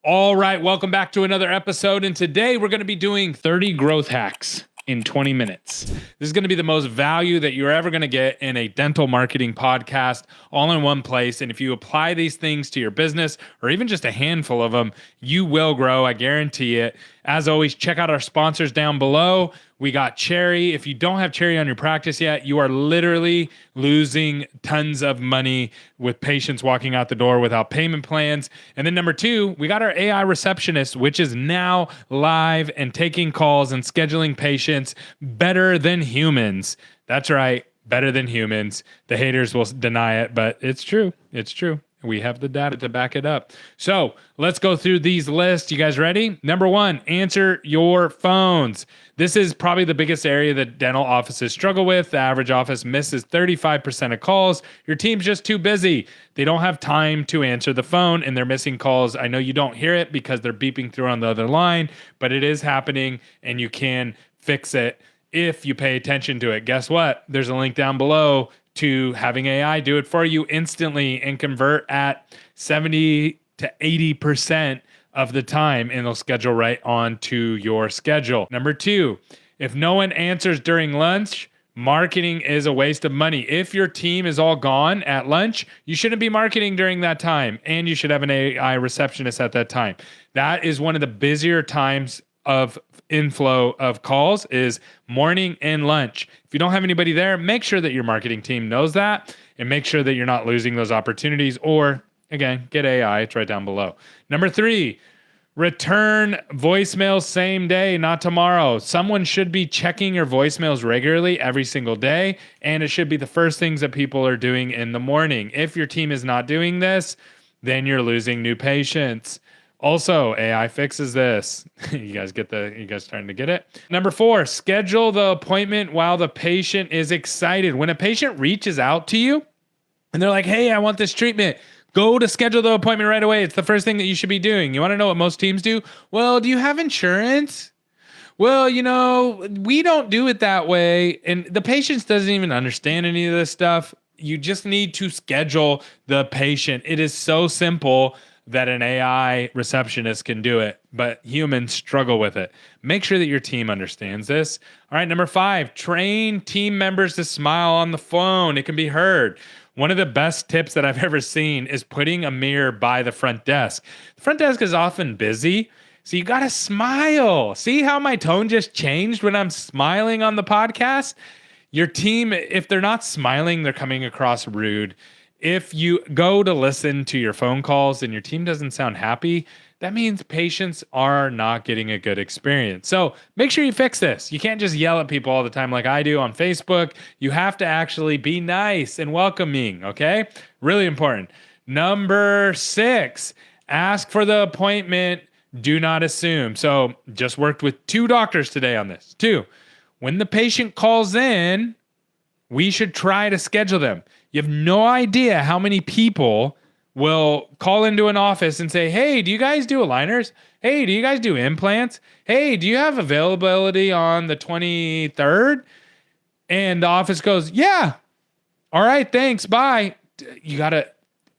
All right, welcome back to another episode. And today we're going to be doing 30 growth hacks in 20 minutes. This is going to be the most value that you're ever going to get in a dental marketing podcast, all in one place. And if you apply these things to your business, or even just a handful of them, you will grow. I guarantee it. As always, check out our sponsors down below. We got Cherry. If you don't have Cherry on your practice yet, you are literally losing tons of money with patients walking out the door without payment plans. And then number two, we got our AI receptionist, which is now live and taking calls and scheduling patients better than humans. That's right, better than humans. The haters will deny it, but it's true. It's true. We have the data to back it up. So let's go through these lists. You guys ready? Number one, answer your phones. This is probably the biggest area that dental offices struggle with. The average office misses 35% of calls. Your team's just too busy. They don't have time to answer the phone and they're missing calls. I know you don't hear it because they're beeping through on the other line, but it is happening and you can fix it if you pay attention to it. Guess what? There's a link down below to having AI do it for you instantly and convert at 70 to 80% of the time, and it'll schedule right onto your schedule. Number two, if no one answers during lunch, marketing is a waste of money. If your team is all gone at lunch, you shouldn't be marketing during that time, and you should have an AI receptionist at that time. That is one of the busier times of inflow of calls is morning and lunch. If you don't have anybody there, make sure that your marketing team knows that and make sure that you're not losing those opportunities, or again, get AI. It's right down below. Number three, return voicemails same day, not tomorrow. Someone should be checking your voicemails regularly every single day, and it should be the first things that people are doing in the morning. If your team is not doing this, then you're losing new patients. Also, AI fixes this. You guys starting to get it? Number four, schedule the appointment while the patient is excited. When a patient reaches out to you and they're like, hey, I want this treatment, go to schedule the appointment right away. It's the first thing that you should be doing. You want to know what most teams do? Well, do you have insurance? Well, we don't do it that way. And the patient doesn't even understand any of this stuff. You just need to schedule the patient. It is so simple that an AI receptionist can do it, but humans struggle with it. Make sure that your team understands this. All right, number five, train team members to smile on the phone. It can be heard. One of the best tips that I've ever seen is putting a mirror by the front desk. The front desk is often busy, so you gotta smile. See how my tone just changed when I'm smiling on the podcast? Your team, if they're not smiling, they're coming across rude. If you go to listen to your phone calls and your team doesn't sound happy, that means patients are not getting a good experience. So make sure you fix this. You can't just yell at people all the time like I do on Facebook. You have to actually be nice and welcoming, okay? Really important. Number six, ask for the appointment. Do not assume. So just worked with two doctors today on this. Two, when the patient calls in, we should try to schedule them. You have no idea how many people will call into an office and say, hey, do you guys do aligners? Hey, do you guys do implants? Hey, do you have availability on the 23rd? And the office goes, yeah. All right, thanks, bye. You gotta,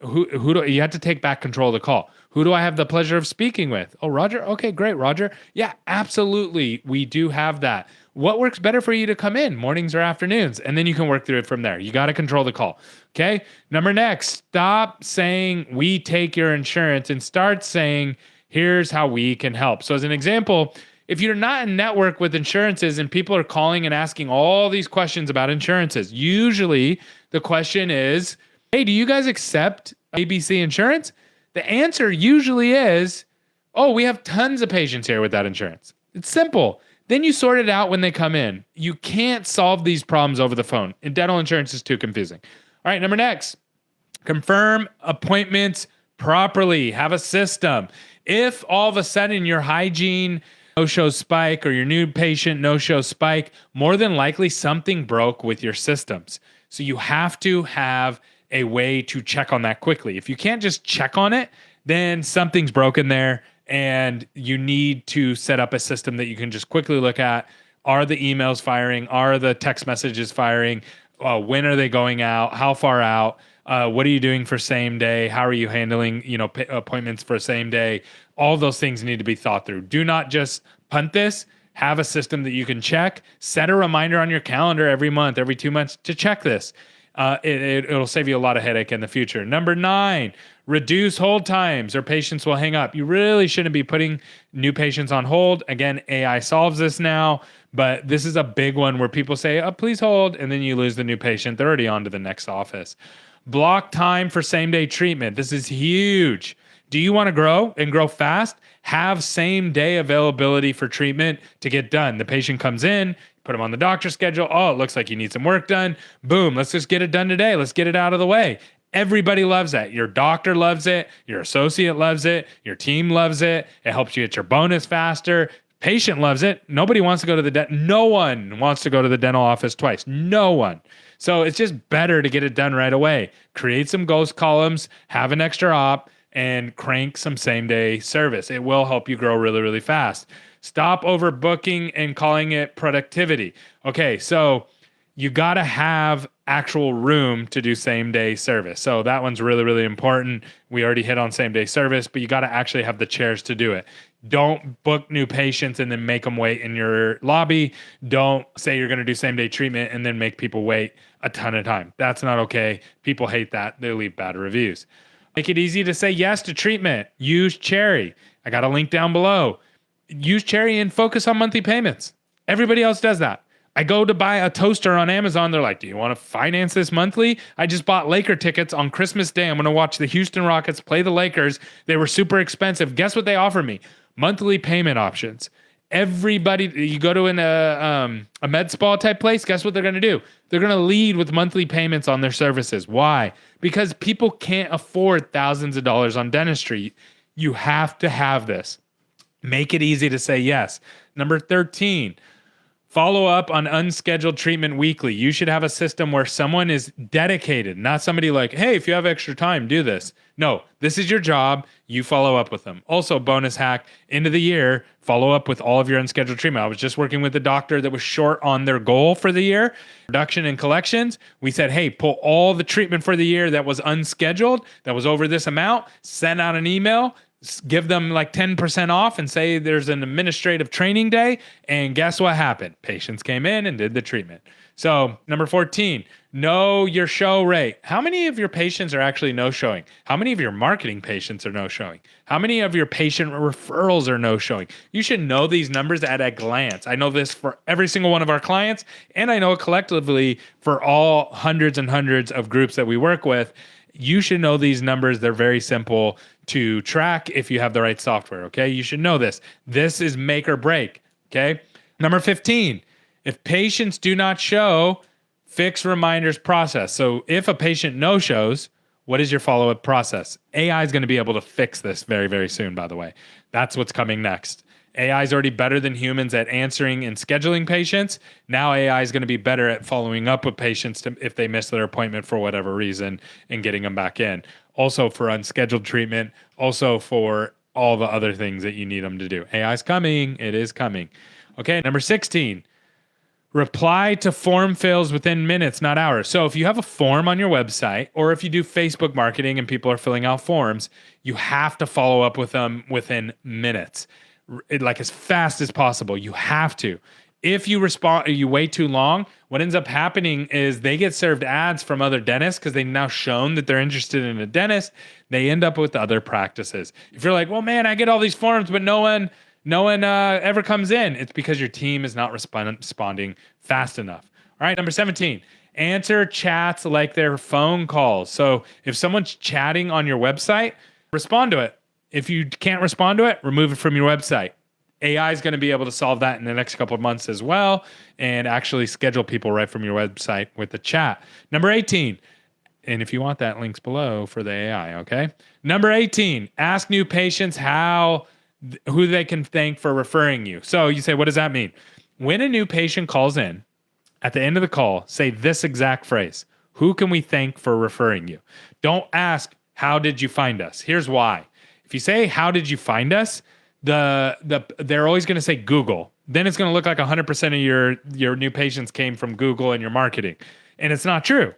you have to take back control of the call. Who do I have the pleasure of speaking with? Oh, Roger? Okay, great, Roger. Yeah, absolutely. We do have that. What works better for you to come in, mornings or afternoons? And then you can work through it from there. You got to control the call. Okay. Number next, stop saying we take your insurance and start saying, here's how we can help. So as an example, if you're not in network with insurances and people are calling and asking all these questions about insurances, usually the question is, hey, do you guys accept ABC insurance? The answer usually is, oh, we have tons of patients here with that insurance. It's simple. Then you sort it out when they come in. You can't solve these problems over the phone. And dental insurance is too confusing. All right, number next, confirm appointments properly. Have a system. If all of a sudden your hygiene no-show spike or your new patient no-show spike, more than likely something broke with your systems. So you have to have a way to check on that quickly. If you can't just check on it, then something's broken there. And you need to set up a system that you can just quickly look at. Are the emails firing? Are the text messages firing? When are they going out? How far out? What are you doing for same day? How are you handling, appointments for same day? All those things need to be thought through. Do not just punt this. Have a system that you can check. Set a reminder on your calendar every month, every 2 months to check this. It'll save you a lot of headache in the future. Number 9, reduce hold times or patients will hang up. You really shouldn't be putting new patients on hold. Again, AI solves this now, but this is a big one where people say, oh, please hold, and then you lose the new patient. They're already on to the next office. Block time for same-day treatment. This is huge. Do you want to grow and grow fast? Have same-day availability for treatment to get done. The patient comes in, put them on the doctor's schedule. Oh, it looks like you need some work done. Boom, let's just get it done today. Let's get it out of the way. Everybody loves that. Your doctor loves it. Your associate loves it. Your team loves it. It helps you get your bonus faster. Patient loves it. Nobody wants to go to the no one wants to go to the dental office twice. No one. So it's just better to get it done right away. Create some ghost columns, have an extra op, and crank some same-day service. It will help you grow really, really fast. Stop overbooking and calling it productivity. Okay, so you got to have actual room to do same-day service. So that one's really, really important. We already hit on same-day service, but you got to actually have the chairs to do it. Don't book new patients and then make them wait in your lobby. Don't say you're going to do same-day treatment and then make people wait a ton of time. That's not okay. People hate that. They leave bad reviews. Make it easy to say yes to treatment. Use Cherry. I got a link down below. Use Cherry and focus on monthly payments. Everybody else does that. I go to buy a toaster on Amazon. They're like, do you want to finance this monthly? I just bought Laker tickets on Christmas Day. I'm going to watch the Houston Rockets play the Lakers. They were super expensive. Guess what they offer me? Monthly payment options. Everybody, you go to a med spa type place, guess what they're going to do? They're going to lead with monthly payments on their services. Why? Because people can't afford thousands of dollars on dentistry. You have to have this. Make it easy to say yes. Number 13, follow up on unscheduled treatment weekly. You should have a system where someone is dedicated, not somebody like, hey, if you have extra time, do this. No, this is your job. You follow up with them. Also, bonus hack, end of the year, follow up with all of your unscheduled treatment. I was just working with a doctor that was short on their goal for the year, reduction in collections. We said, hey, pull all the treatment for the year that was unscheduled, that was over this amount, send out an email, give them like 10% off and say there's an administrative training day. And guess what happened? Patients came in and did the treatment. So number 14, know your show rate. How many of your patients are actually no-showing? How many of your marketing patients are no-showing? How many of your patient referrals are no-showing? You should know these numbers at a glance. I know this for every single one of our clients, and I know it collectively for all hundreds and hundreds of groups that we work with. You should know these numbers. They're very simple to track if you have the right software, okay? You should know this. This is make or break, okay? Number 15, if patients do not show, fix reminders process. So if a patient no-shows, what is your follow-up process? AI is going to be able to fix this very, very soon, by the way. That's what's coming next. AI is already better than humans at answering and scheduling patients. Now AI is going to be better at following up with patients if they miss their appointment for whatever reason and getting them back in. Also for unscheduled treatment, also for all the other things that you need them to do. AI is coming. It is coming. Okay, number 16. Reply to form fills within minutes, not hours. So if you have a form on your website, or if you do Facebook marketing and people are filling out forms, you have to follow up with them within minutes, like as fast as possible. You have to. If you wait too long, what ends up happening is they get served ads from other dentists because they've now shown that they're interested in a dentist. They end up with other practices. If you're like, well, man, I get all these forms, but no one ever comes in. It's because your team is not responding fast enough. All right, number 17, answer chats like they're phone calls. So if someone's chatting on your website, respond to it. If you can't respond to it, remove it from your website. AI is going to be able to solve that in the next couple of months as well and actually schedule people right from your website with the chat. Number 18, and if you want that, links below for the AI, okay? Number 18, ask new patients who they can thank for referring you. So you say, what does that mean? When a new patient calls in, at the end of the call, say this exact phrase: who can we thank for referring you? Don't ask, how did you find us? Here's why. If you say, how did you find us? They're always going to say Google. Then it's going to look like 100% of your new patients came from Google and your marketing. And it's not true.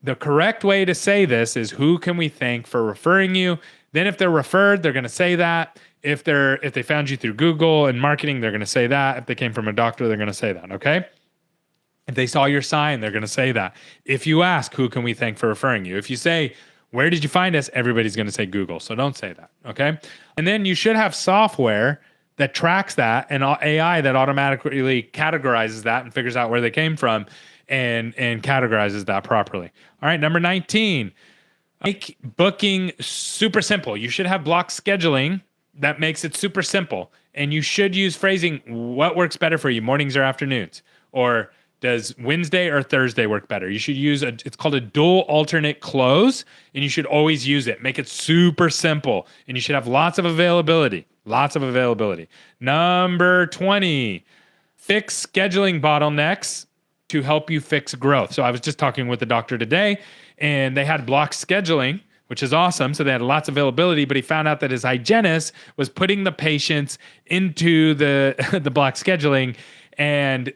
the correct way to say this is, who can we thank for referring you? Then if they're referred, they're going to say that. If they found you through Google and marketing, they're going to say that. If they came from a doctor, they're going to say that, okay? If they saw your sign, they're going to say that. If you ask, who can we thank for referring you? If you say, where did you find us? Everybody's going to say Google. So don't say that, okay? And then you should have software that tracks that and AI that automatically categorizes that and figures out where they came from and categorizes that properly. All right, number 19, make booking super simple. You should have block scheduling that makes it super simple. And you should use phrasing, what works better for you, mornings or afternoons? Or does Wednesday or Thursday work better? You should use it's called a dual alternate close, and you should always use it. Make it super simple, and you should have lots of availability. Lots of availability. Number 20, fix scheduling bottlenecks to help you fix growth. So I was just talking with the doctor today, and they had block scheduling, which is awesome. So they had lots of availability, but he found out that his hygienist was putting the patients into the block scheduling, and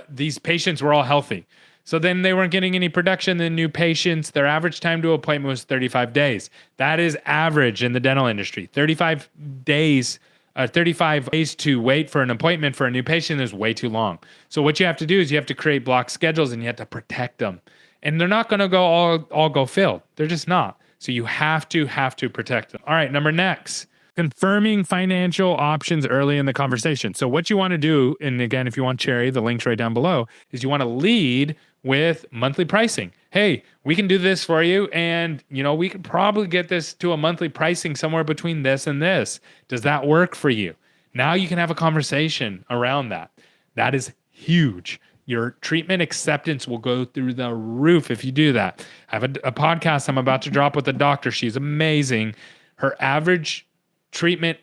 these patients were all healthy. So then they weren't getting any production in new patients. Their average time to appointment was 35 days. That is average in the dental industry. 35 days to wait for an appointment for a new patient is way too long. So what you have to do is you have to create block schedules, and you have to protect them. And they're not going to go all go filled. They're just not. So you have to protect them. All right, number next. Confirming financial options early in the conversation. So what you want to do, and again, if you want Cherry, the link's right down below, is you want to lead with monthly pricing. Hey, we can do this for you, and we could probably get this to a monthly pricing somewhere between this and this. Does that work for you? Now you can have a conversation around that. That is huge. Your treatment acceptance will go through the roof if you do that. I have a podcast I'm about to drop with a doctor. She's amazing. Her average treatment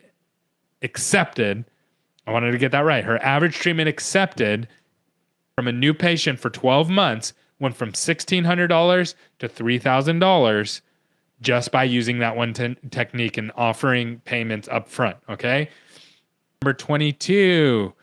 accepted, I wanted to get that right. Her average treatment accepted from a new patient for 12 months went from $1,600 to $3,000 just by using that one technique and offering payments up front, okay? Number 22,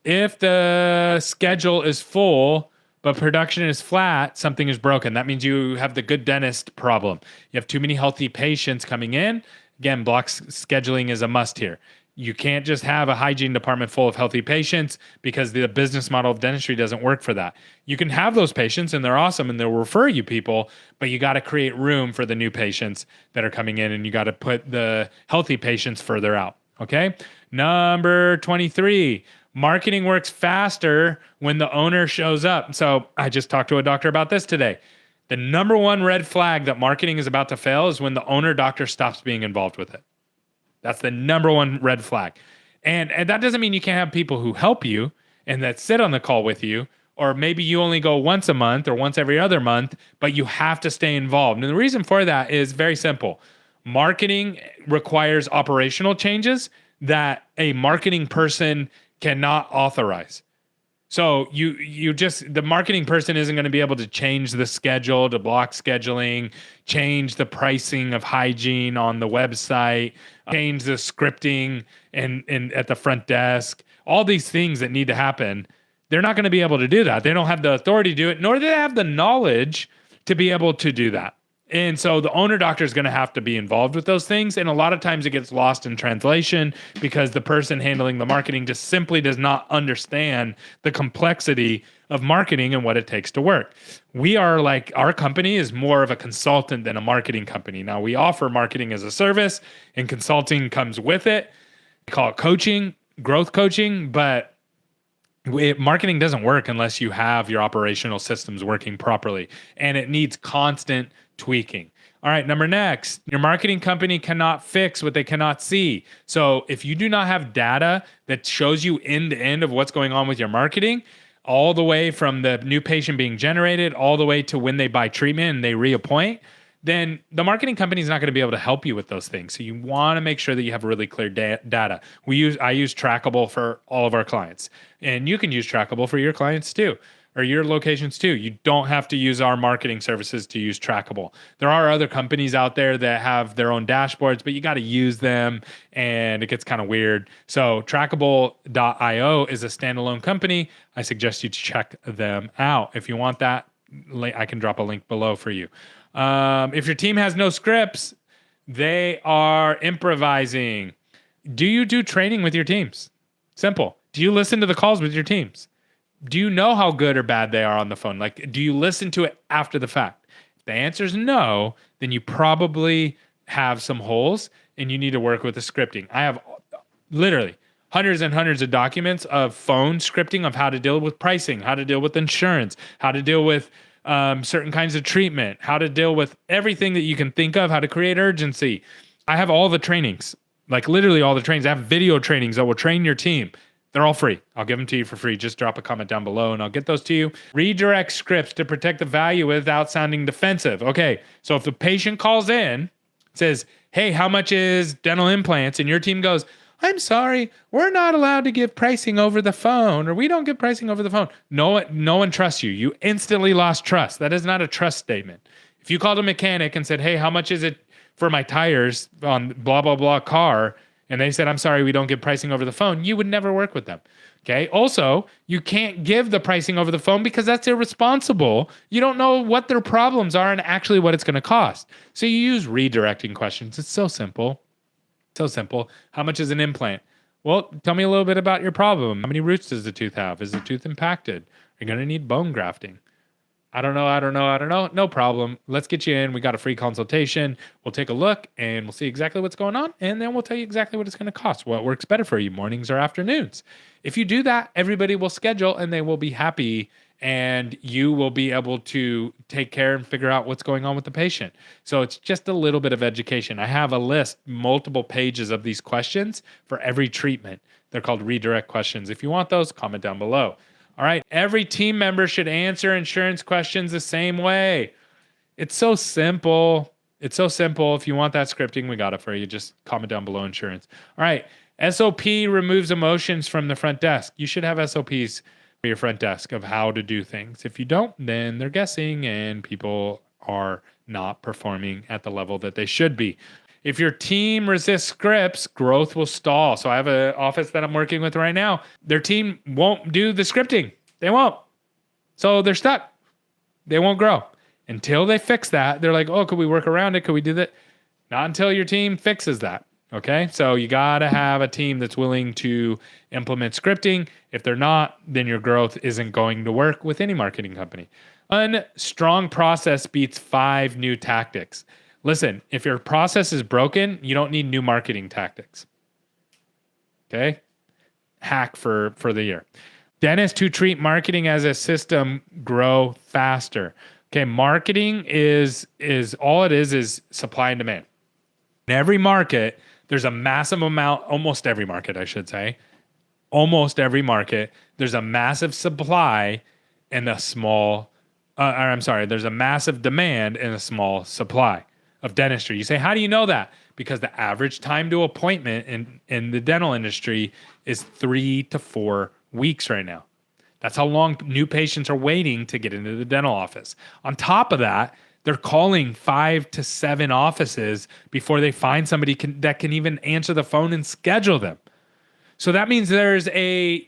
if the schedule is full but production is flat, something is broken. That means you have the good dentist problem. You have too many healthy patients coming in. Again, block scheduling is a must here. You can't just have a hygiene department full of healthy patients because the business model of dentistry doesn't work for that. You can have those patients and they're awesome and they'll refer you people, but you got to create room for the new patients that are coming in, and you got to put the healthy patients further out. Okay. Number 23, marketing works faster when the owner shows up. So I just talked to a doctor about this today. The number one red flag that marketing is about to fail is when the owner doctor stops being involved with it. That's the number one red flag. And that doesn't mean you can't have people who help you and that sit on the call with you, or maybe you only go once a month or once every other month, but you have to stay involved. And the reason for that is very simple. Marketing requires operational changes that a marketing person cannot authorize. So the marketing person isn't going to be able to change the schedule to block scheduling, change the pricing of hygiene on the website, change the scripting and at the front desk, all these things that need to happen. They're not going to be able to do that. They don't have the authority to do it, nor do they have the knowledge to be able to do that. And so the owner doctor is going to have to be involved with those things. And a lot of times it gets lost in translation because the person handling the marketing just simply does not understand the complexity of marketing and what it takes to work. Our company is more of a consultant than a marketing company. Now, we offer marketing as a service, and consulting comes with it. We call it coaching, growth coaching, but marketing doesn't work unless you have your operational systems working properly, and it needs constant tweaking. All right, number next, your marketing company cannot fix what they cannot see. So if you do not have data that shows you end to end of what's going on with your marketing, all the way from the new patient being generated, all the way to when they buy treatment and they reappoint, then the marketing company is not going to be able to help you with those things. So you want to make sure that you have really clear data. I use Trackable for all of our clients, and you can use Trackable for your clients too, or your locations too. You don't have to use our marketing services to use Trackable. There are other companies out there that have their own dashboards, but you got to use them and it gets kind of weird. So Trackable.io is a standalone company. I suggest you check them out. If you want that, I can drop a link below for you. If your team has no scripts, they are improvising. Do you do training with your teams? Simple. Do you listen to the calls with your teams? Do you know how good or bad they are on the phone? Like, do you listen to it after the fact? If the answer is no, then you probably have some holes and you need to work with the scripting. I have literally hundreds and hundreds of documents of phone scripting of how to deal with pricing, how to deal with insurance, how to deal with certain kinds of treatment, how to deal with everything that you can think of, how to create urgency. I have all the trainings, like literally all the trainings. I have video trainings that will train your team. They're all free. I'll give them to you for free. Just drop a comment down below and I'll get those to you. Redirect scripts to protect the value without sounding defensive. Okay, so if the patient calls in, says, hey, how much is dental implants? And your team goes, I'm sorry, we're not allowed to give pricing over the phone, or we don't give pricing over the phone. No one trusts you. You instantly lost trust. That is not a trust statement. If you called a mechanic and said, hey, how much is it for my tires on blah, blah, blah car? And they said, I'm sorry, we don't give pricing over the phone, you would never work with them. Okay. Also, you can't give the pricing over the phone because that's irresponsible. You don't know what their problems are and actually what it's going to cost. So you use redirecting questions. It's so simple. So simple. How much is an implant? Well, tell me a little bit about your problem. How many roots does the tooth have? Is the tooth impacted? Are you going to need bone grafting? I don't know. No problem. Let's get you in. We got a free consultation. We'll take a look and we'll see exactly what's going on. And then we'll tell you exactly what it's going to cost. What works better for you, mornings or afternoons. If you do that, everybody will schedule and they will be happy and you will be able to take care and figure out what's going on with the patient. So it's just a little bit of education. I have a list, multiple pages of these questions for every treatment. They're called redirect questions. If you want those, comment down below. All right, every team member should answer insurance questions the same way. It's so simple. It's so simple. If you want that scripting, we got it for you. Just comment down below insurance. All right, SOP removes emotions from the front desk. You should have SOPs for your front desk of how to do things. If you don't, then they're guessing and people are not performing at the level that they should be. If your team resists scripts, growth will stall. So I have an office that I'm working with right now. Their team won't do the scripting. They won't. So they're stuck. They won't grow. Until they fix that, they're like, oh, could we work around it? Could we do that? Not until your team fixes that. Okay? So you got to have a team that's willing to implement scripting. If they're not, then your growth isn't going to work with any marketing company. One strong process beats 5 new tactics. Listen, if your process is broken, you don't need new marketing tactics. Okay? Hack for the year. Dentists who treat marketing as a system grow faster. Okay, marketing is all it is supply and demand. In every market, there's a massive amount, almost every market, I should say. Almost every market, there's a massive supply and a small, there's a massive demand and a small supply of dentistry. You say, how do you know that? Because the average time to appointment in the dental industry is 3 to 4 weeks right now. That's how long new patients are waiting to get into the dental office. On top of that, they're calling 5 to 7 offices before they find somebody that can even answer the phone and schedule them. So that means there's a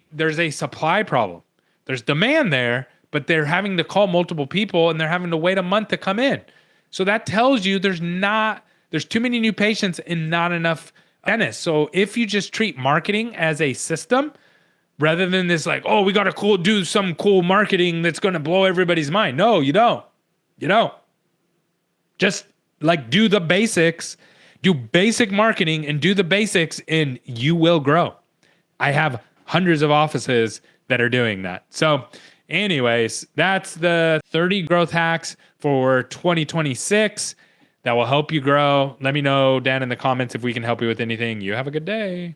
supply problem. There's demand there, but they're having to call multiple people and they're having to wait a month to come in. So that tells you there's too many new patients and not enough dentists. So if you just treat marketing as a system, rather than this like, oh, we got to do some cool marketing that's going to blow everybody's mind. No, you don't. You don't. Just like do the basics, do basic marketing and do the basics and you will grow. I have hundreds of offices that are doing that. So anyways, that's the 30 growth hacks for 2026 that will help you grow. Let me know down in the comments if we can help you with anything. You have a good day.